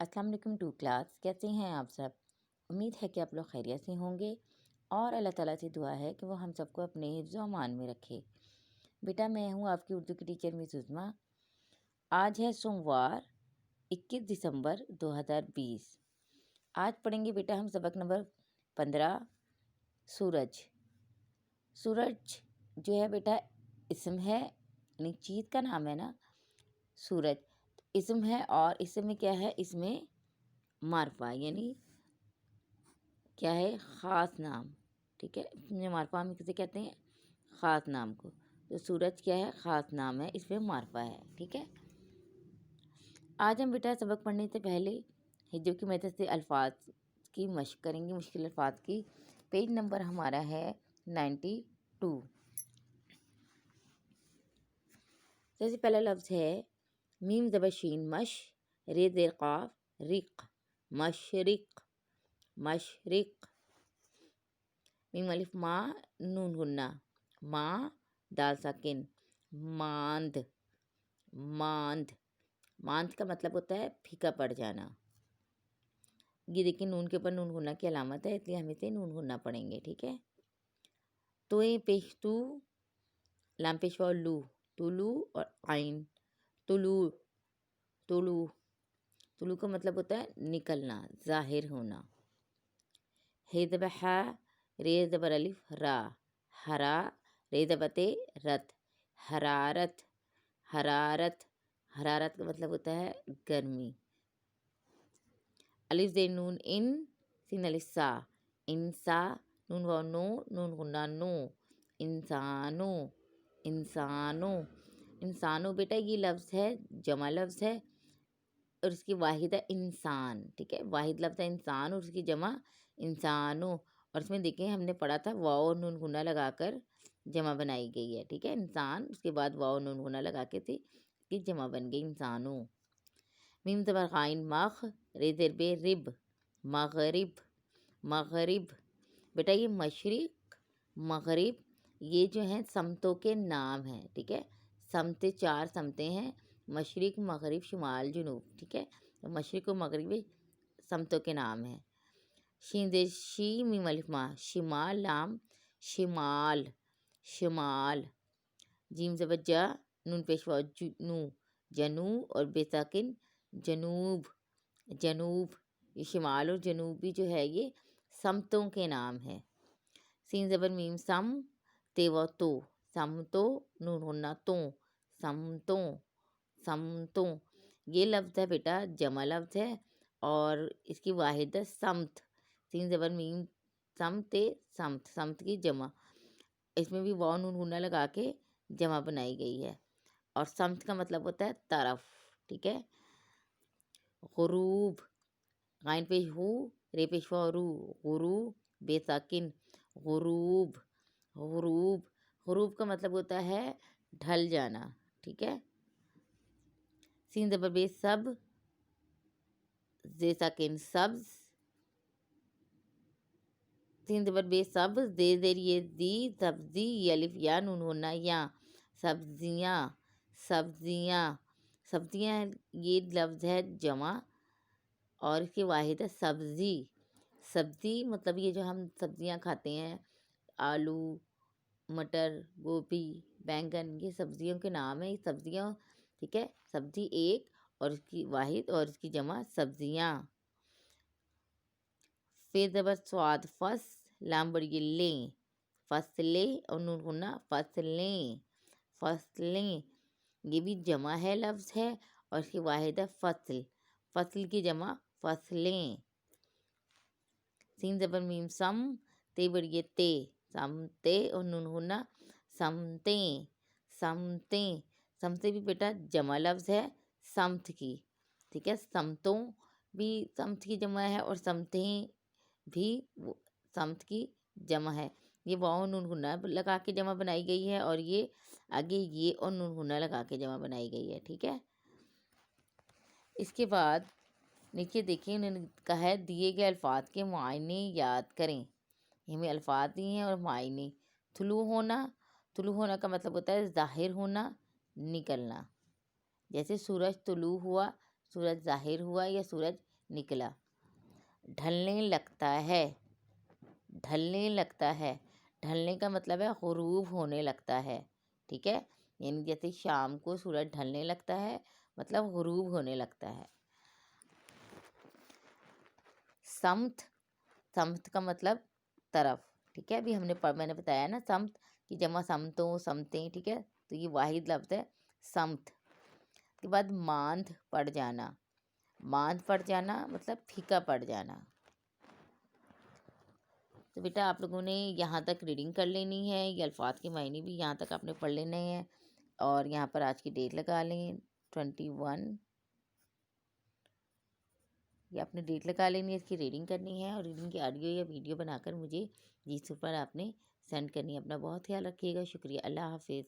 السلام علیکم to class, کیسے ہیں آپ سب؟ امید ہے کہ آپ لوگ خیریت سے ہوں گے اور اللہ تعالیٰ سے دعا ہے کہ وہ ہم سب کو اپنے حفظ و امان میں رکھے۔ بیٹا میں ہوں آپ کی اردو کی ٹیچر مس عظمیٰ۔ آج ہے سوموار 21 دسمبر 2020۔ آج پڑھیں گے بیٹا ہم سبق نمبر 15 سورج۔ سورج جو ہے بیٹا اسم ہے، یعنی چیز کا نام ہے نا، سورج اسم ہے، اور اسم میں کیا ہے، اس میں معرفہ یعنی کیا ہے، خاص نام، ٹھیک ہے۔ اس میں معرفہ ہم کسے کہتے ہیں؟ خاص نام کو۔ تو سورج کیا ہے؟ خاص نام ہے، اس میں معرفہ ہے، ٹھیک ہے۔ آج ہم بیٹا سبق پڑھنے سے پہلے ہجو کی مدد سے الفاظ کی مشق کریں گے، مشکل الفاظ کی۔ پیج نمبر ہمارا ہے 92۔ سب سے پہلا لفظ ہے میم زبر شین مش، رے زیر قاف رق، مشرق مشرق۔ میم الف ما نون غنہ، ماں دال ساکن، ماند ماند۔ ماند کا مطلب ہوتا ہے پھیکا پڑ جانا۔ یہ دیکھیں نون کے اوپر نون غنہ کی علامت ہے، اس لیے ہم اسے نون غنہ پڑھیں گے، ٹھیک ہے۔ توئے پیش تو، لام پیش و لو، طلوع اور عین طلوع طلوع۔ طلوع کا مطلب ہوتا ہے نکلنا، ظاہر ہونا۔ ہے زبر ہا، رے زبر الف را، ہرا، رے زبر تے رت، حرارت حرارت۔ حرارت کا مطلب ہوتا ہے گرمی۔ الف زیر نون ان، سین الف سا، انسا، نون واو نو، نون غنہ نو، انسانو انسانو۔ انسانو بیٹا یہ لفظ ہے، جمع لفظ ہے، اور اس کی واحد ہے انسان، ٹھیک ہے۔ واحد لفظ ہے انسان اور اس کی جمع انسانو۔ اور اس میں دیکھیں ہم نے پڑھا تھا واو اور نون غنہ لگا کر جمع بنائی گئی ہے، ٹھیک ہے۔ انسان اس کے بعد واو نون غنہ لگا کے تھی کہ جمع بن گئی انسانو۔ میم زبر غائن مغ، رے زیر بے رب، مغرب مغرب۔ بیٹا یہ مشرق مغرب یہ جو ہیں سمتوں کے نام ہیں، ٹھیک ہے۔ سمتیں 4 سمتیں ہیں، مشرق مغرب شمال جنوب، ٹھیک ہے۔ مشرق و مغربی سمتوں کے نام ہیں۔ شین زیر شی میم الف ما، شمال لام شمال شمال۔ جیم زبر جا، نون پیش واو نو، جنو، اور بے ساکن جنوب جنوب۔ یہ شمال اور جنوبی جو ہے یہ سمتوں کے نام ہے۔ سین زبر میم سم، تے و تو، سمتوں، نون غنہ تو، سمتوں سمتوں۔ یہ لفظ ہے بیٹا جمع لفظ ہے اور اس کی واحد ہے سمت۔ سین زبر میم سم تے سمت، سمت کی جمع، اس میں بھی واو نون غنہ لگا کے جمع بنائی گئی ہے، اور سمت کا مطلب ہوتا ہے طرف، ٹھیک ہے۔ غروب، غائن پیش ہو، رے پیش و رو، غرو، بے ساکن غروب غروب۔ غروب کا مطلب ہوتا ہے ڈھل جانا، ٹھیک ہے۔ سین زبر بے سب، زے ساکن سبز، سین زبر بے سب، زے زیر یہ زی، سبزی، یہ الف یا نون غنہ یا، سبزیاں سبزیاں سبزیاں۔ یہ لفظ ہے جمع اور اس کی واحد ہے سبزی۔ سبزی مطلب یہ جو ہم سبزیاں کھاتے ہیں، آلو، مٹر، گوبھی، بینگن، یہ سبزیوں کے نام ہیں، یہ سبزیاں، ٹھیک ہے۔ سبزی ایک اور اس کی واحد اور اس کی جمع سبزیاں۔ فے زبر سواد فس، لام بڑی لیں، فصلیں، اور نون غنہ فصلیں فصلیں۔ یہ بھی جمع ہے لفظ ہے اور اس کی واحد ہے فصل، فصل کی جمع فصلیں۔ سین زبر میم سم، تے بڑی تے، سمتے، اور نون غنہ سمتیں سمتیں۔ سمتیں بھی بیٹا جمع لفظ ہے سمت کی، ٹھیک ہے۔ سمتوں بھی سمت کی جمع ہے اور سمتیں بھی سمت کی جمع ہے۔ یہ واو نون غنہ لگا کے جمع بنائی گئی ہے اور یہ آگے یہ اور نون غنہ لگا کے جمع بنائی گئی ہے، ٹھیک ہے۔ اس کے بعد نیچے دیکھیں انہوں نے کہا ہے دیے گئے الفاظ کے معنی یاد کریں۔ ہمیں الفاظ دیے ہیں اور معنی۔ طلوع ہونا، طلوع ہونا کا مطلب ہوتا ہے ظاہر ہونا، نکلنا۔ جیسے سورج طلوع ہوا، سورج ظاہر ہوا یا سورج نکلا. ڈھلنے لگتا ہے. ڈھلنے لگتا ہے. ڈھلنے کا مطلب ہے غروب ہونے لگتا ہے. ٹھیک ہے، یعنی جیسے شام کو سورج ڈھلنے لگتا ہے مطلب غروب ہونے لگتا ہے. سمت. سمت کا مطلب طرف. ٹھیک ہے، ابھی میں نے بتایا نا سمت کی جمع سمتوں سمتیں. ٹھیک ہے، تو یہ واحد لفظ ہے سمت. اس کے بعد ماندھ پڑ جانا. ماندھ پڑ جانا مطلب پھیکا پڑ جانا. تو بیٹا آپ لوگوں نے یہاں تک ریڈنگ کر لینی ہے، یہ الفاظ کے معنی بھی یہاں تک آپ نے پڑھ لینے ہیں. اور یہاں پر آج کی ڈیٹ لگا لیں 21. یہ آپ نے ڈیٹ لگا لینی ہے، اس کی ریڈنگ کرنی ہے، اور ریڈنگ کی آڈیو یا ویڈیو بنا کر مجھے جی پر آپ نے سینڈ کرنی ہے. اپنا بہت خیال رکھیے گا. شکریہ. اللہ حافظ.